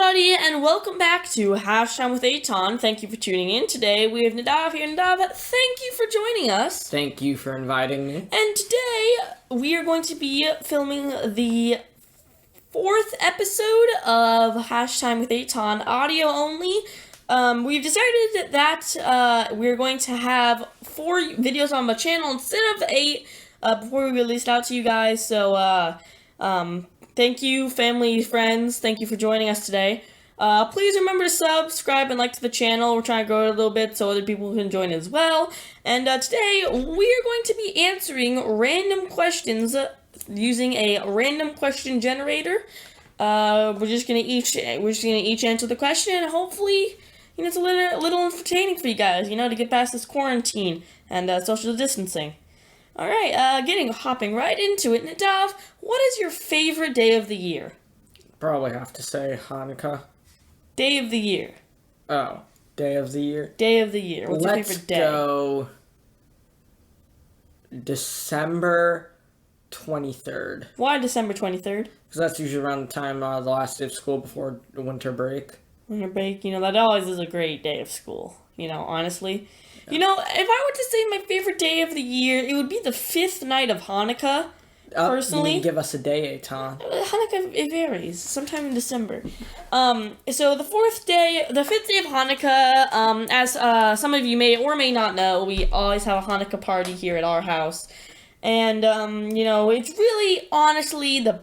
everybody, and welcome back to Hash Time with Eitan. Thank you for tuning in. Today we have Nadav here. Nadav, thank you for joining us. Thank you for inviting me. And today we are going to be filming the fourth episode of Hash Time with Eitan, audio only. We've decided that we're going to have 4 videos on the channel instead of 8 before we release it out to you guys. So, thank you, family, friends. Thank you for joining us today. Please remember to subscribe and like to the channel. We're trying to grow it a little bit so other people can join as well. And today we are going to be answering random questions using a random question generator. We're just gonna each answer the question, and hopefully, it's a little entertaining for you guys, to get past this quarantine and social distancing. All right, hopping right into it. Nadav, what is your favorite day of the year? Probably have to say Hanukkah. Day of the year. Oh, day of the year? Day of the year. What's your favorite day? Let's go December 23rd. Why December 23rd? Because that's usually around the time the last day of school before the winter break. Winter break, that always is a great day of school, honestly. If I were to say my favorite day of the year, it would be the 5th night of Hanukkah, personally. You need to give us a day, Eitan. Hanukkah, it varies. Sometime in December. So the 5th day of Hanukkah, as some of you may or may not know, we always have a Hanukkah party here at our house. And, it's really, honestly, the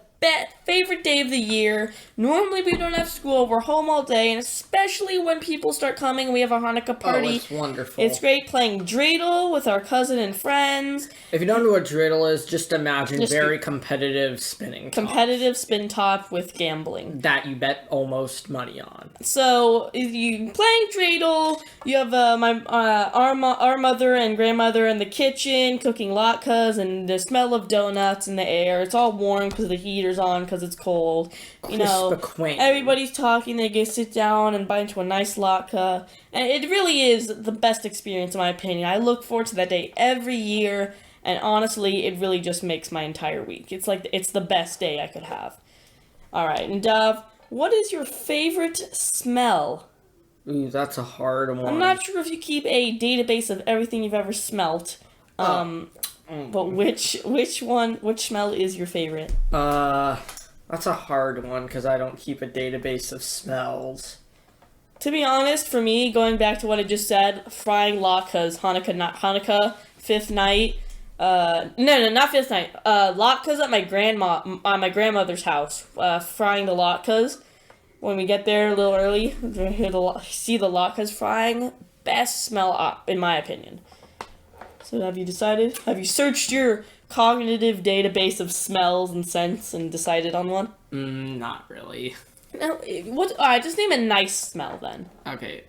favorite day of the year. Normally we don't have school, we're home all day, and especially when people start coming, we have a Hanukkah party. Oh, it's wonderful. It's great playing dreidel with our cousin and friends. If you don't know what dreidel is, just imagine very competitive spinning top. Competitive spin top with gambling. That you bet almost money on. So, you playing dreidel, you have our mother and grandmother in the kitchen cooking latkes, and the smell of donuts in the air. It's all warm because the heater's on because it's cold. Everybody's talking. They get sit down and bite into a nice latke, and it really is the best experience in my opinion. I look forward to that day every year, and honestly, it really just makes my entire week. It's the best day I could have. All right, and Dov, what is your favorite smell? Ooh, that's a hard one. I'm not sure if you keep a database of everything you've ever smelt. But which smell is your favorite? That's a hard one because I don't keep a database of smells. To be honest, for me, going back to what I just said, frying latkes, Hanukkah, 5th night. No, not 5th night. Latkes at my grandmother's house. Frying the latkes. When we get there a little early, see the latkes frying. Best smell up, in my opinion. So have you decided? Have you searched your cognitive database of smells and scents and decided on one? Not really. No, alright, just name a nice smell then. Okay,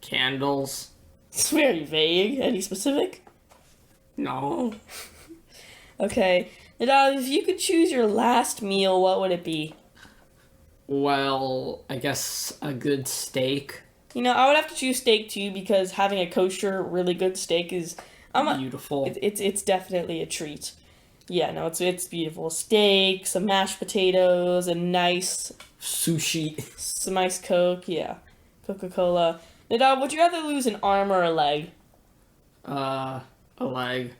candles. It's very vague. Any specific? No. Okay. Now, if you could choose your last meal, what would it be? Well, I guess a good steak. I would have to choose steak too because having a kosher, really good steak is beautiful. It's definitely a treat. Yeah, no, it's beautiful. Steak, some mashed potatoes, a nice sushi, some nice Coke. Yeah, Coca-Cola. Now, would you rather lose an arm or a leg? A leg.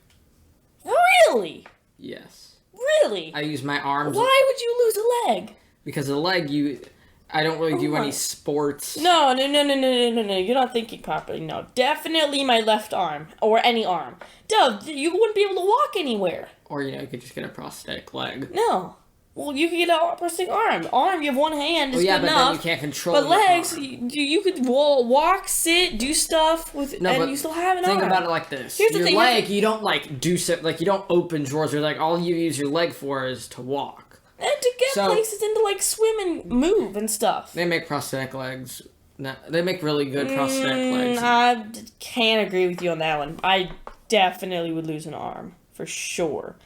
Really? Yes. Really? I use my arms. Why would you lose a leg? Because a leg, I don't really do any sports. No. You're not thinking properly. No, definitely my left arm. Or any arm. Duh, you wouldn't be able to walk anywhere. Or, you could just get a prosthetic leg. No. Well, you could get a prosthetic arm. Arm, you have one hand, it's good enough. But then you can't control But legs, you could walk, sit, do stuff, and you still have an arm. Think about it like this. Here's the thing, leg, you don't, you don't open drawers. You're all you use your leg for is to walk. And to get places and to, swim and move and stuff. They make prosthetic legs. They make really good prosthetic legs. I can't agree with you on that one. I definitely would lose an arm. For sure.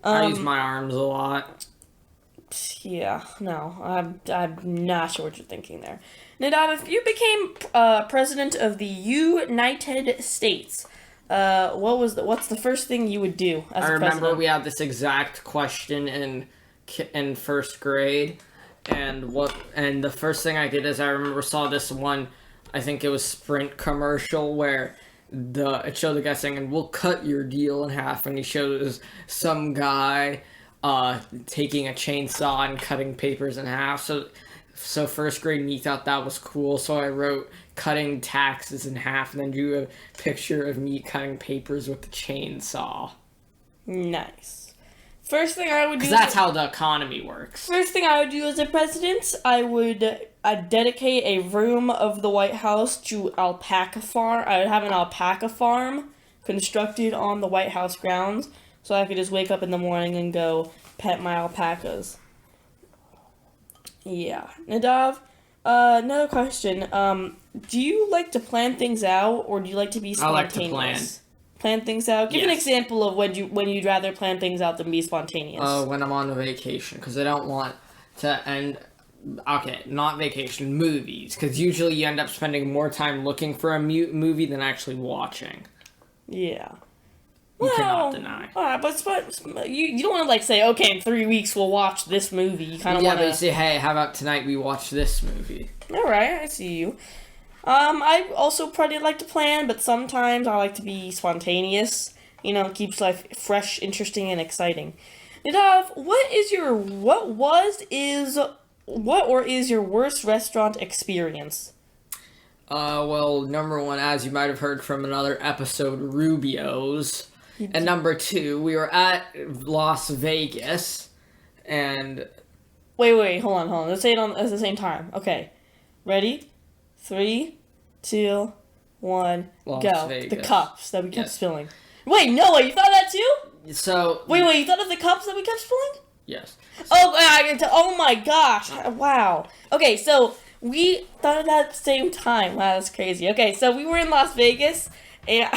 I use my arms a lot. Yeah, no. I'm not sure what you're thinking there. Nadav, if you became president of the United States, what's the first thing you would do as a president? I remember we had this exact question in first grade, And the first thing I did is I remember saw this one, I think it was Sprint commercial where it showed the guy saying, and we'll cut your deal in half, and he shows some guy taking a chainsaw and cutting papers in half. So first grade me thought that was cool, so I wrote cutting taxes in half and then drew a picture of me cutting papers with the chainsaw. Nice. First thing I would do... Because that's how the economy works. First thing I would do as a president, I would dedicate a room of the White House to alpaca farm. I would have an alpaca farm constructed on the White House grounds, so I could just wake up in the morning and go pet my alpacas. Yeah. Nadav, another question. Do you like to plan things out, or do you like to be spontaneous? I like to plan. Plan things out? Give an Yes. example of when you'd rather plan things out than be spontaneous. When I'm on a vacation, because I don't want to end... Okay, not vacation, movies. Because usually you end up spending more time looking for a movie than actually watching. Yeah. You cannot deny. But you don't want to, like, say, okay, in 3 weeks we'll watch this movie. You kind of want to... Yeah, but you say, hey, how about tonight we watch this movie? Alright, I see you. I also probably like to plan, but sometimes I like to be spontaneous. You know, it keeps life fresh, interesting, and exciting. Nadav, what is your worst restaurant experience? Well, number one, as you might have heard from another episode, Rubio's. And number two, we were at Las Vegas, and... Wait, hold on. Let's say it at the same time. Okay. Ready? 3, 2, 1, Las go. Vegas. The cups that we kept spilling. Wait, no, you thought of that too? So... Wait, you thought of the cups that we kept spilling? Yes. Oh my gosh. Wow. Okay, so we thought of that at the same time. Wow, that's crazy. Okay, so we were in Las Vegas, and...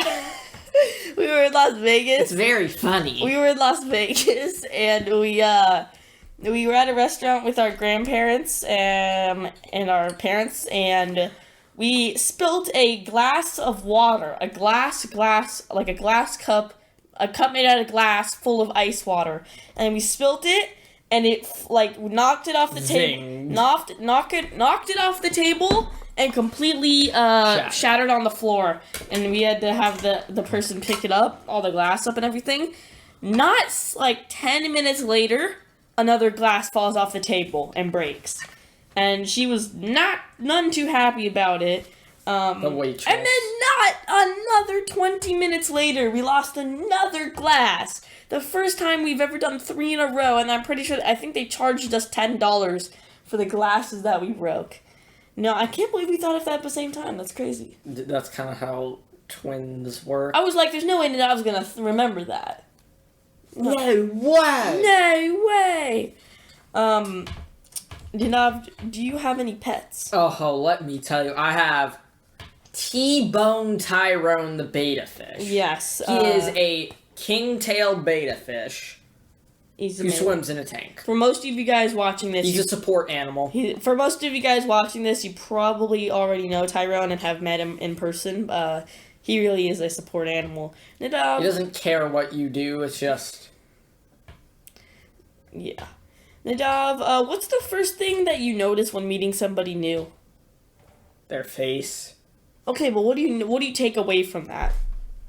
It's very funny. We were in Las Vegas, and we were at a restaurant with our grandparents and our parents, and we spilled a glass of water, a glass cup, a cup made out of glass full of ice water, and we spilt it, and it knocked it off the table, knocked it off the table, and completely shattered on the floor, and we had to have the person pick it up, all the glass up and everything. Not 10 minutes later, another glass falls off the table and breaks. And she was none too happy about it. The waitress. And then not another 20 minutes later, we lost another glass. The first time we've ever done 3 in a row, and I think they charged us $10 for the glasses that we broke. No, I can't believe we thought of that at the same time. That's crazy. That's kind of how twins work. I was like, there's no way that I was going to remember that. No way! No way! Nadav, do you have any pets? Oh, let me tell you. I have T-Bone Tyrone the betta fish. Yes. He is a king-tailed betta fish who swims in a tank. For most of you guys watching this... He's a support animal. For most of you guys watching this, you probably already know Tyrone and have met him in person. He really is a support animal. Nadav... He doesn't care what you do, it's just... Yeah. Nadav, what's the first thing that you notice when meeting somebody new? Their face. Okay, but what do you take away from that?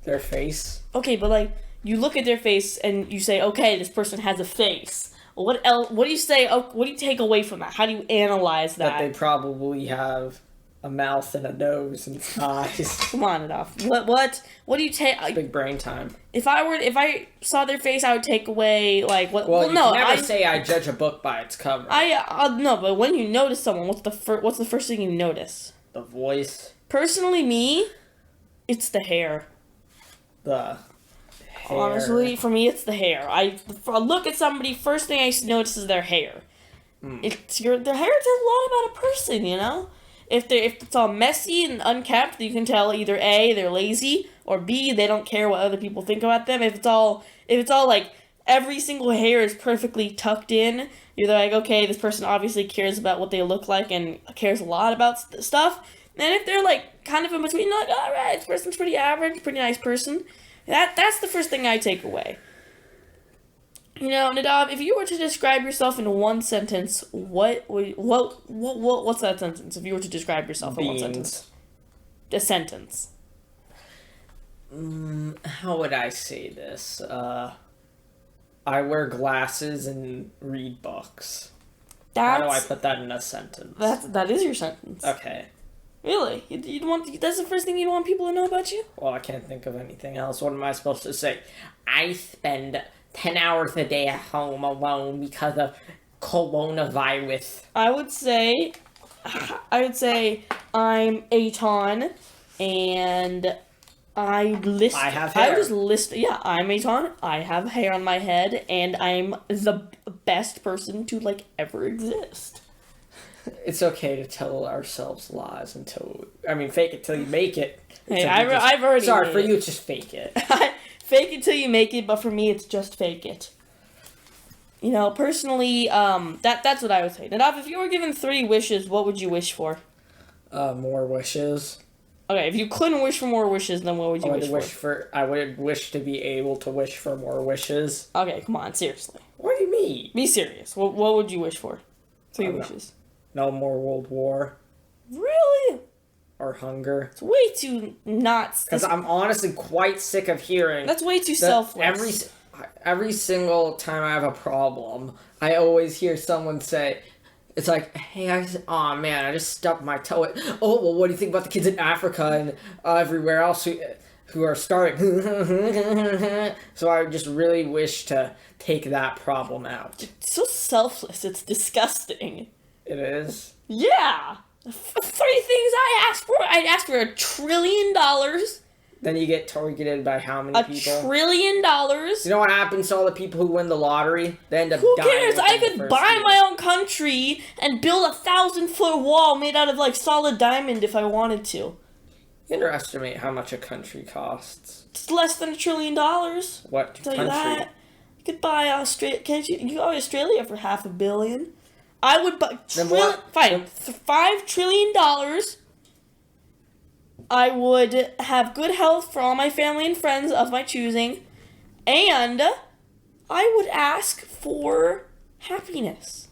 Their face. Okay, but you look at their face and you say, okay, this person has a face. What else? What do you say? What do you take away from that? How do you analyze that? That they probably have a mouth and a nose and eyes. Come on, Nadav. What do you take? Big brain time. If I saw their face, I would take away what? Well, you can never say I judge a book by its cover. No, but when you notice someone, what's the first thing you notice? The voice. Personally, me, it's the hair. The hair. Honestly, for me, it's the hair. I look at somebody, first thing I notice is their hair. Their hair tells a lot about a person, you know? If it's all messy and unkempt, you can tell either A, they're lazy, or B, they don't care what other people think about them. If it's all every single hair is perfectly tucked in, you're like, okay, this person obviously cares about what they look like and cares a lot about stuff. And if they're kind of in between, all right, this person's pretty average, pretty nice person. That's the first thing I take away. You know, Nadav, if you were to describe yourself in one sentence, what's that sentence? If you were to describe yourself in one sentence, a sentence. How would I say this? I wear glasses and read books. How do I put that in a sentence? That is your sentence. Okay. Really? You'd want that's the first thing you'd want people to know about you? Well, I can't think of anything else. What am I supposed to say? I spend 10 hours a day at home alone because of coronavirus. I would say I'm Eitan, and I have hair. I would just list. Yeah, I'm Eitan. I have hair on my head, and I'm the best person to like ever exist. It's okay to tell ourselves lies fake it till you make it. Hey, I've already. Sorry, for you, it's just fake it. Fake it till you make it, but for me, it's just fake it. You know, personally, that's what I would say. Nadav, if you were given 3 wishes, what would you wish for? More wishes. Okay, if you couldn't wish for more wishes, then what would you wish for? I would wish to be able to wish for more wishes. Okay, come on, seriously. What do you mean? Be serious. What would you wish for? 3 wishes. No more World War. Really? Or hunger. It's way too not... Because I'm honestly quite sick of hearing... That's way too selfless. Every single time I have a problem, I always hear someone say... It's like, hey, I just stubbed my toe. Oh, well, what do you think about the kids in Africa and everywhere else who are starving? So I just really wish to take that problem out. It's so selfless. It's disgusting. It is? Yeah. 3 things I asked for. I'd ask for $1 trillion. Then you get targeted by how many people? $1 trillion. You know what happens to all the people who win the lottery? They end up Who dying. cares? I could buy my own country and build a 1,000-foot wall made out of like solid diamond if I wanted to. You underestimate how much a country costs. It's less than $1 trillion. What I'll tell country? you that. You could buy Australia. Can't you? You could buy Australia for $500 million. I would buy $5 trillion. I would have good health for all my family and friends of my choosing, and I would ask for happiness.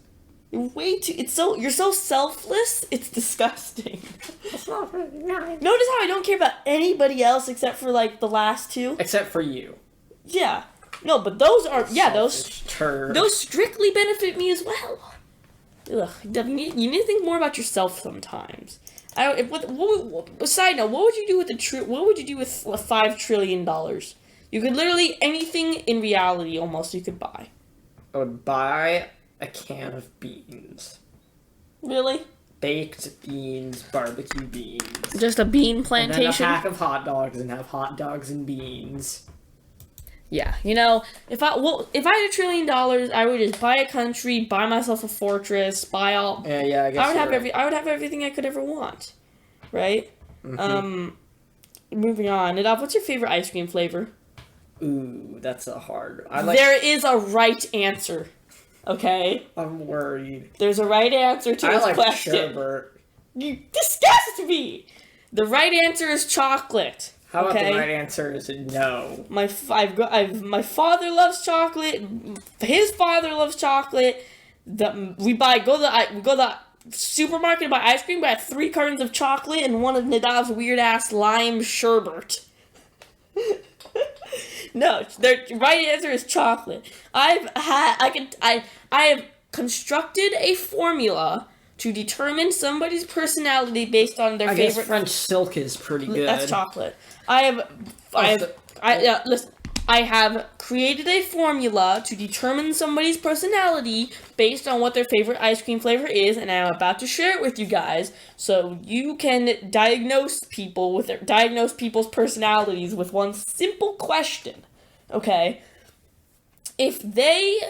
You're so selfless. It's disgusting. Notice how I don't care about anybody else except for like the last 2. Except for you. Yeah. No, but those are Turd. those strictly benefit me as well. Ugh, you need to think more about yourself sometimes. Side note, what would you do with $5 trillion? You could literally anything in reality almost you could buy. I would buy a can of beans. Really? Baked beans, barbecue beans. Just a bean plantation? And then a pack of hot dogs and have hot dogs and beans. Yeah, you know, if I had $1 trillion, I would just buy a country, buy myself a fortress, buy all. Yeah, I guess I would have everything I could ever want, right? Mm-hmm. Moving on. Nadav, what's your favorite ice cream flavor? Ooh, that's a hard. There is a right answer. Okay. I'm worried. There's a right answer to this question. Sherbet. You disgust me. The right answer is chocolate. How about the right answer is no? My father loves chocolate. His father loves chocolate. Go to the supermarket to buy ice cream. Buy 3 cartons of chocolate and one of Nadav's weird ass lime sherbet. No, the right answer is chocolate. I have constructed a formula to determine somebody's personality based on their favorite. I guess French silk is pretty good. That's chocolate. I have created a formula to determine somebody's personality based on what their favorite ice cream flavor is, and I'm about to share it with you guys so you can diagnose people's personalities with one simple question. Okay? If they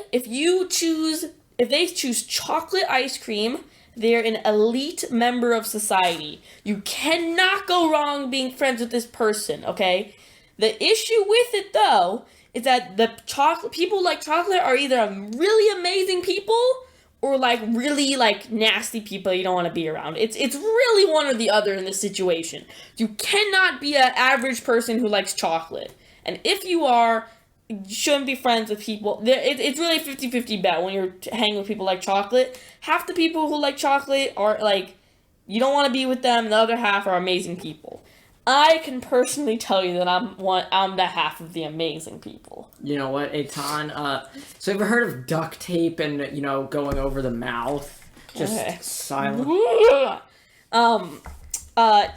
choose chocolate ice cream, they're an elite member of society. You cannot go wrong being friends with this person, okay? The issue with it, though, is that people like chocolate are either really amazing people or, like, really, like, nasty people you don't want to be around. It's really one or the other in this situation. You cannot be an average person who likes chocolate. And if you are, shouldn't be friends with people. It's really a 50-50 bet when you're hanging with people like chocolate. Half the people who like chocolate are, like, you don't want to be with them. The other half are amazing people. I can personally tell you that I'm the half of the amazing people. You know what, Eitan? So have you ever heard of duct tape and, going over the mouth? Just silent.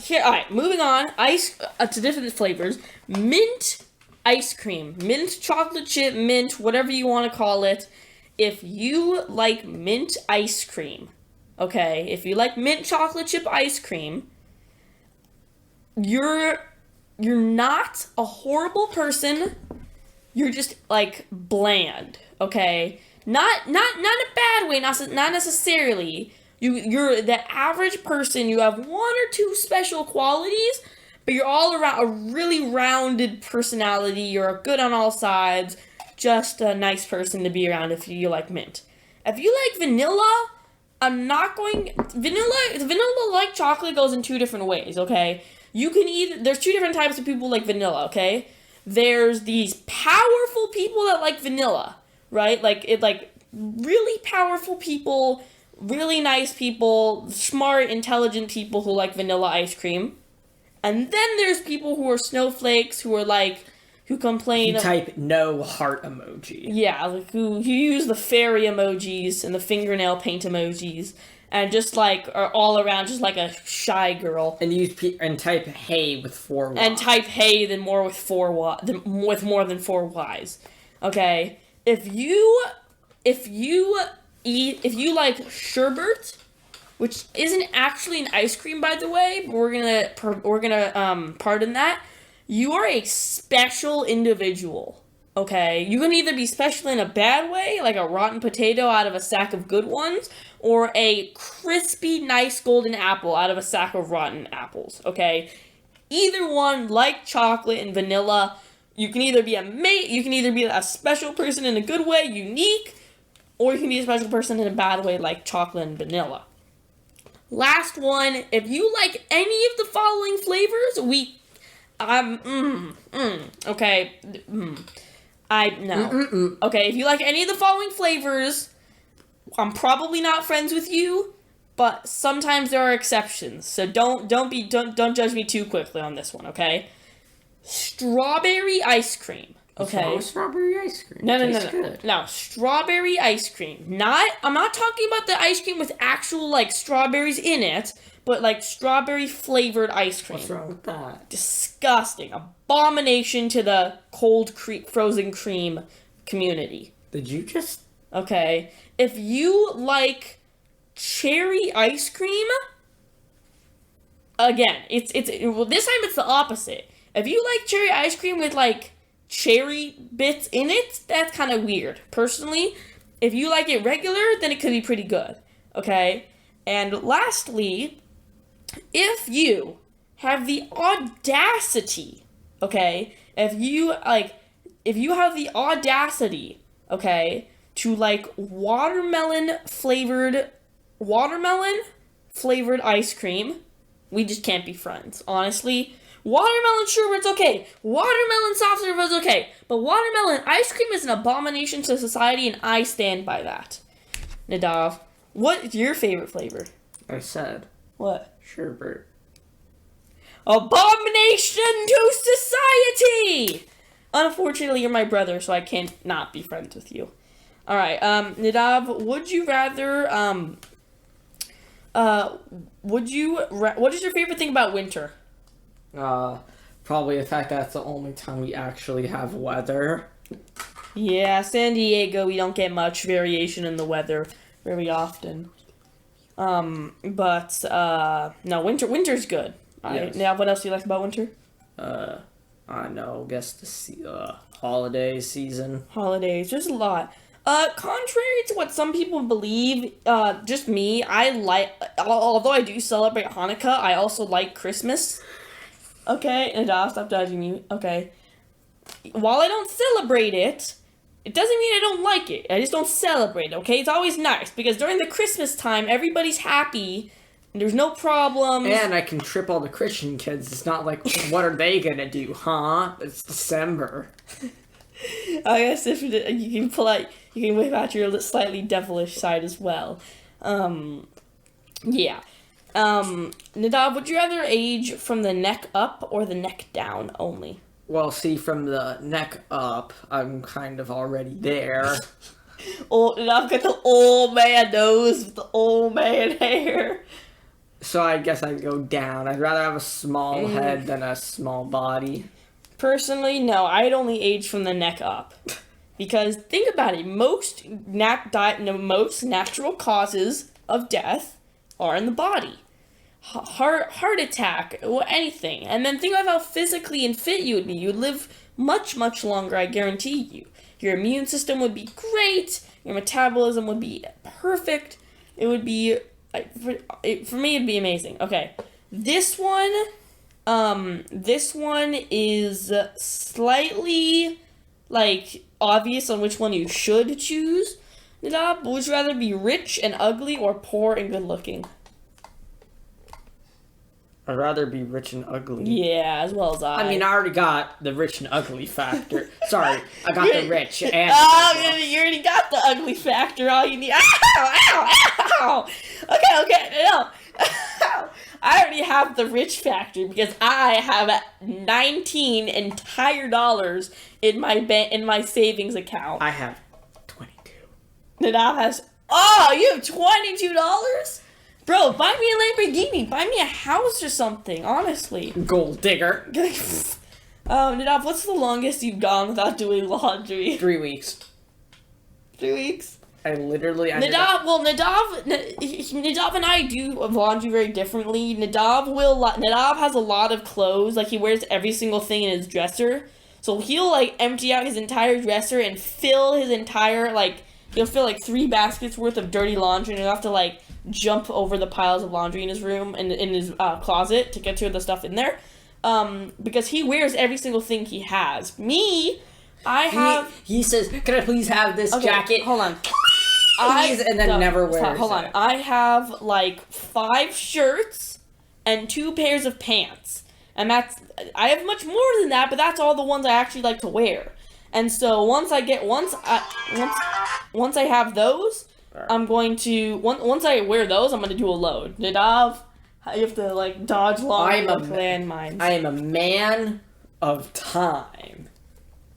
Here, alright, moving on. Ice to different flavors. Mint ice cream. Mint chocolate chip, mint, whatever you want to call it. If you like mint ice cream, okay? If you like mint chocolate chip ice cream, you're not a horrible person. You're just, like, bland, okay? Not in a bad way, not necessarily. You're the average person. You have one or two special qualities, but you're all around a really rounded personality. You're good on all sides. Just a nice person to be around if you like mint. If you like vanilla, vanilla like chocolate goes in two different ways, okay? There's two different types of people like vanilla, okay? There's these powerful people that like vanilla, right? Like really powerful people, really nice people, smart, intelligent people who like vanilla ice cream. And then there's people who are snowflakes, who complain. You type no heart emoji. Yeah, like who use the fairy emojis and the fingernail paint emojis, and just like are all around just like a shy girl. And type hey with 4 Y's. And type hey with more than 4 Y's. Okay, if you like sherbet, which isn't actually an ice cream, by the way, but we're gonna pardon that. You are a special individual, okay? You can either be special in a bad way, like a rotten potato out of a sack of good ones, or a crispy, nice golden apple out of a sack of rotten apples, okay? Either one, like chocolate and vanilla, you can either be a special person in a good way, unique, or you can be a special person in a bad way, like chocolate and vanilla. Last one, if you like any of the following flavors, okay. Okay, if you like any of the following flavors, I'm probably not friends with you, but sometimes there are exceptions. So don't judge me too quickly on this one, okay? Strawberry ice cream. Okay. Strawberry ice cream. No. No, strawberry ice cream. I'm not talking about the ice cream with actual like strawberries in it. But, like, strawberry-flavored ice cream. What's wrong with that? Disgusting. Abomination to the cold frozen cream community. Did you just... Okay. If you like cherry ice cream, again, this time it's the opposite. If you like cherry ice cream with, like, cherry bits in it, that's kind of weird. Personally, if you like it regular, then it could be pretty good. Okay? And lastly, if you have the audacity, okay, if you have the audacity, okay, to like watermelon flavored ice cream, we just can't be friends, honestly. Watermelon sherbet's okay. Watermelon soft serve is okay. But watermelon ice cream is an abomination to society, and I stand by that. Nadav, what is your favorite flavor? I said. What? Sherbet. Abomination to society! Unfortunately, you're my brother, so I can't not be friends with you. Alright, Nadav, would you rather, what is your favorite thing about winter? Probably the fact that it's the only time we actually have weather. Yeah, San Diego, we don't get much variation in the weather very often. No, winter's good. Yes. Now, what else do you like about winter? I know, guess the holiday season. Holidays, there's a lot. Contrary to what some people believe, just me, although I do celebrate Hanukkah, I also like Christmas. Okay, and I'll stop judging me. Okay. While I don't celebrate it, it doesn't mean I don't like it. I just don't celebrate it, okay? It's always nice, because during the Christmas time, everybody's happy, and there's no problems. And I can trip all the Christian kids. It's not like, what are they gonna do, huh? It's December. I guess if you can pull out, you can whip out your slightly devilish side as well. Yeah. Nadav, would you rather age from the neck up or the neck down only? Well, see, from the neck up, I'm kind of already there. Oh, and I've got the old man nose with the old man hair. So I guess I'd go down. I'd rather have a small head than a small body. Personally, no. I'd only age from the neck up. Because, think about it. Most natural causes of death are in the body. Heart attack, or anything. And then think about how physically and fit you would be. You'd live much, much longer, I guarantee you. Your immune system would be great. Your metabolism would be perfect. It would be, for me, it'd be amazing. Okay, this one is slightly, obvious on which one you should choose. Nadav, would you rather be rich and ugly or poor and good looking? I'd rather be rich and ugly. Yeah, as well as I. I mean, I already got the rich and ugly factor. Sorry, I got the rich and... you already got the ugly factor. All you need... Ow! Okay, no. I already have the rich factor because I have 19 entire dollars in my savings account. I have 22. Nadav has... Oh, you have $22? Bro, buy me a Lamborghini. Buy me a house or something, honestly. Gold digger. Nadav, what's the longest you've gone without doing laundry? 3 weeks. 3 weeks? Nadav and I do laundry very differently. Nadav has a lot of clothes. He wears every single thing in his dresser. So he'll, empty out his entire dresser and fill his entire, he'll fill, 3 baskets worth of dirty laundry, and he'll have to, jump over the piles of laundry in his room and in his closet to get to the stuff in there. Because he wears every single thing he has. Me, I have... He says, can I please have this jacket? Hold on. Never wears it. Hold on. I have, 5 shirts and 2 pairs of pants. And I have much more than that, but that's all the ones I actually like to wear. And so once I have those, I'm going to once I wear those, I'm going to do a load. Nadav, you have to dodge landmines. I am a man of time.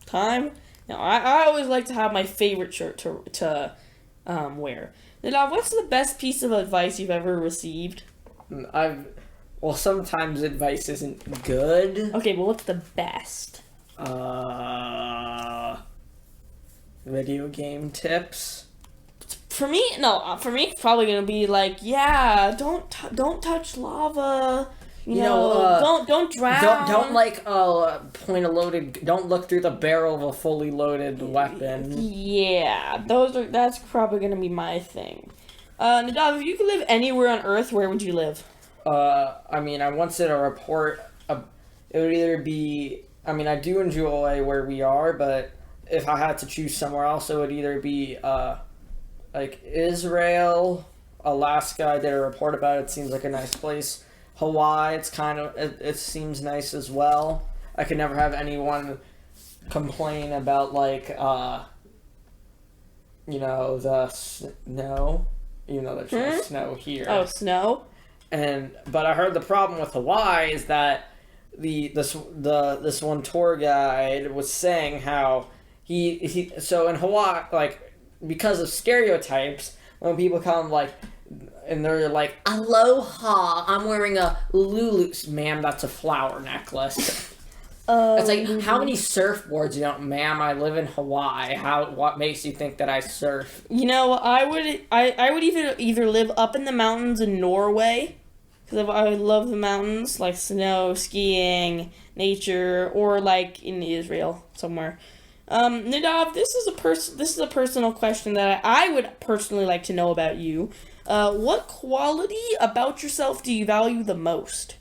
Time? No, I always like to have my favorite shirt to wear. Nadav, what's the best piece of advice you've ever received? Sometimes advice isn't good. Okay, well, what's the best? Video game tips. For me, it's probably gonna be don't touch lava. Don't drown. Don't point a loaded. Don't look through the barrel of a fully loaded weapon. Yeah, that's probably gonna be my thing. Nadav, if you could live anywhere on Earth, where would you live? I once did a report. It would either be. I do enjoy where we are, but if I had to choose somewhere else, it would either be Israel, Alaska. I did a report about it. It seems like a nice place. Hawaii, it seems nice as well. I could never have anyone complain about the snow. Even though there's no snow here. Oh, snow. But I heard the problem with Hawaii is that this one tour guide was saying how so in Hawaii, because of stereotypes, when people come and they're aloha, I'm wearing a Lulu. Ma'am, that's a flower necklace. It's how many surfboards you don't, ma'am? I live in Hawaii. What makes you think that I surf? I would either live up in the mountains in Norway, because I love the mountains, snow, skiing, nature, or in Israel somewhere. Nadav, this is a personal question that I would personally like to know about you. What quality about yourself do you value the most?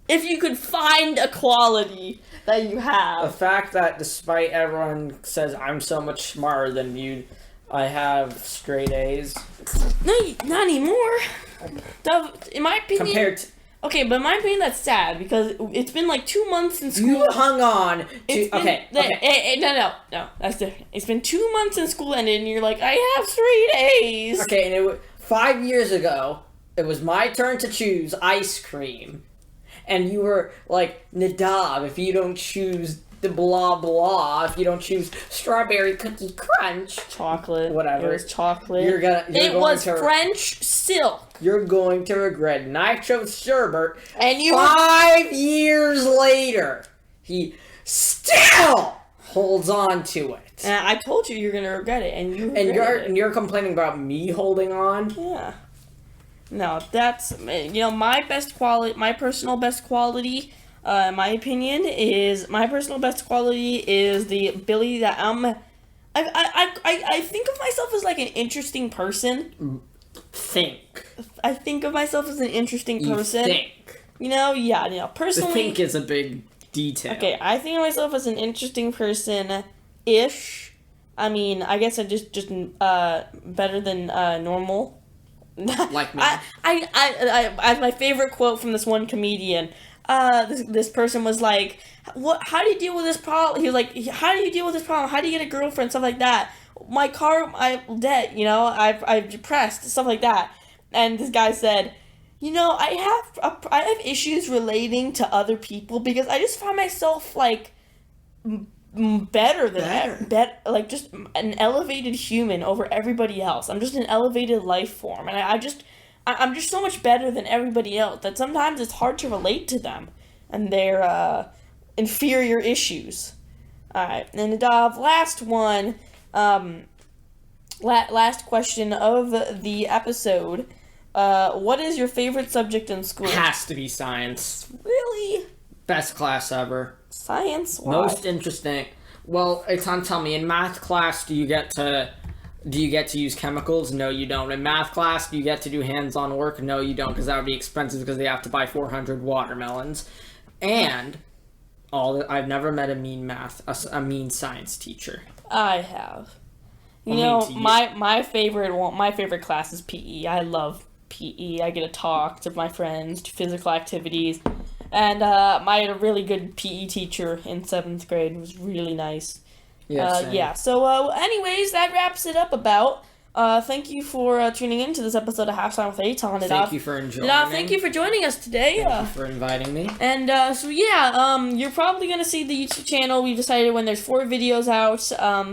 If you could find a quality that you have. The fact that despite everyone says I'm so much smarter than you, I have straight A's. No, not anymore. In my opinion... Okay, but in my opinion, that's sad because it's been like 2 months in school. You hung on to... Okay. No, that's different. It's been 2 months in school ended, and you're like, I have 3 days. Okay, and 5 years ago, it was my turn to choose ice cream. And you were like, Nadav, if you don't choose the blah blah, if you don't choose strawberry cookie crunch, chocolate, whatever, it was chocolate. It was French silk. You're going to regret it. And I chose sherbet, and 5 years later, he still holds on to it. And I told you you're gonna regret it, and you're complaining about me holding on. Yeah. No, that's my best quality, my personal best quality. In my opinion, is the ability that I think of myself as like an interesting person. I think of myself as an interesting person. Personally. The think is a big detail. Okay, I think of myself as an interesting person-ish. I mean, I guess I just better than normal. Like me. I as my favorite quote from this one comedian. This person was like, how do you deal with this problem? He was like, how do you deal with this problem? How do you get a girlfriend? Stuff like that. I'm dead, I'm depressed, stuff like that. And this guy said, I have issues relating to other people because I just find myself like better, like just an elevated human over everybody else. I'm just an elevated life form, and I'm just so much better than everybody else that sometimes it's hard to relate to them and their inferior issues. Alright, and Nadav, last one, last question of the episode. What is your favorite subject in school? Has to be science. Really? Best class ever. Science? Why? Most interesting. Well, Eitan, tell me, in math class, do you get to use chemicals? No, you don't. In math class, do you get to do hands-on work? No, you don't, because that would be expensive because they have to buy 400 watermelons. And I've never met a mean science teacher. I have. My favorite class is PE. I love PE. I get to talk to my friends, do physical activities. And I had a really good PE teacher in 7th grade. It was really nice. So anyways, that wraps it up about. Thank you for tuning in to this episode of Hash Time with Eitan. Thank you for enjoying thank you for joining us today. Thank you for inviting me. And you're probably going to see the YouTube channel. We've decided when there's 4 videos out.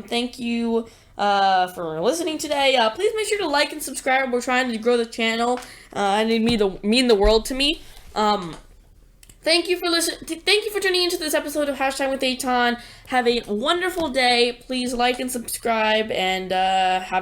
Thank you for listening today. Please make sure to like and subscribe. We're trying to grow the channel. And it mean the world to me. Thank you for listening. Thank you for tuning into this episode of Hash Time with Eitan. Have a wonderful day. Please like and subscribe, and have